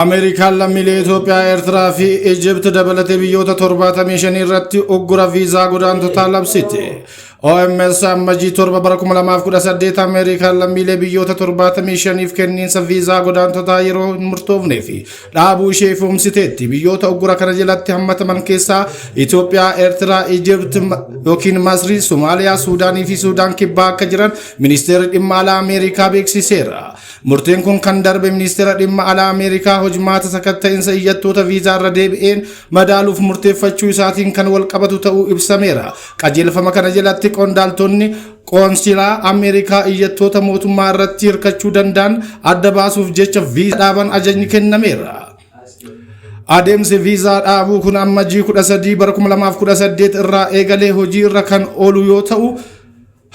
Ameerikaan lammiilee Itoophiyaa, Eertiraa fi Ijibti dabalatee biyyoota 75 irratti uggura viizaa godaantotaa labsite. OMS ammajii 7 bara 2018 Ameerikaan lammiilee biyyoota 75f kenniinsa viizaa godaantotaa yeroo hin murtoofnee fi dhaabuu ishee ifoomsiteetti. Biyyoota uggura kana jalatti hammataman keessaa Itoophiyaa, Eertiraa, Ijibti yookiin Masrii, Somaaliyaa, Suudaanii fi Suudaan kibbaa akka jiran ministeerri dhimma alaa Ameerikaa beeksiseera. Murteen kun kan darbe ministeera dhimma alaa Ameerikaa hojmaata sakatta'insa iyyattoota viizaa irra deebi'een madaaluuf murteeffachuu isaatiin kan wal qabatu ta'uu ibsameera. Qajeelfama kana jalatti qondaaltonni qoonsilaa Ameerikaa iyyattoota mootummaa irratti hirkachuu danda'an adda baasuuf jecha viizaa dhaaban ajajni kennameera. Adeemsi viizaa dhaabuu kun ammajii 13 bara 2018 irraa eegalee hojii irra kan oolu yoo ta'u,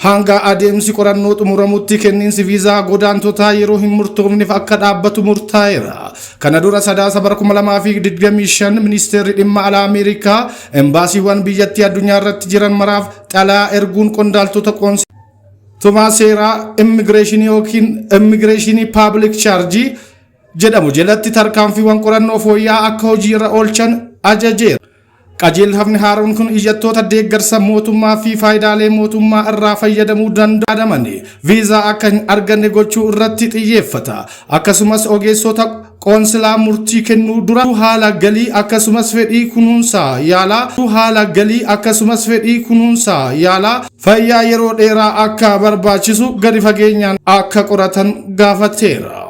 hanga adeemsi qorannoo xumuramutti kenniinsi viizaa godaantotaa yeroo hin murtoofneef akka dhaabbatu murtaa'eera. Kana dura sadaasa bara 2025 ministeerri dhimma alaa Ameerikaa embaasiiwwan biyyattii addunyaa irratti jiran maraaf xalayaa erguun qondaaltota qoonsilaa seeraa immigireeshinii yookiin immigireeshinii paablik chaarjii jedhamu jalatti tarkaanfiiwwan qorannoo fooyya'aa akka hojii irra oolchan ajajeera. Qajeelfamni haaroon kun iyyattoota deeggarsa mootummaa fi faayidaalee mootummaa irraa fayyadamuu danda'an viizaa akka hin arganne gochuu irratti xiyyeeffata. Akkasumas ogeessota qoonsilaa murtii kennuu dura haala galii akkasumas fedhii kunuunsaa yaalaa fayyaa yeroo dheeraa akka barbaachisu gadi fageenyaan akka qoratan gaafateera.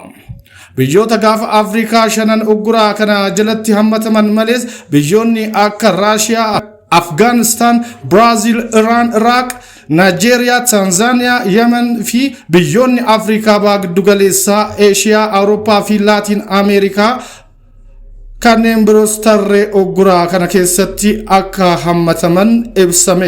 Biyyoota gaafa Afrikaa shanan ugguraa kana jalatti hammataman malees biyyoonni akka Raashiyaa, Afgaanistaan, Biraazil, Iraan, Iraaq, Naajeeriyaa, Tanzaaniyaa, Yemen fi biyyoonni Afrikaa baha giddu galeessaa, Eeshiyaa, Awurooppaa fi Laatiin Ameerikaa kanneen biroos tarree ugguraa kana keessatti akka hammataman ibsameera.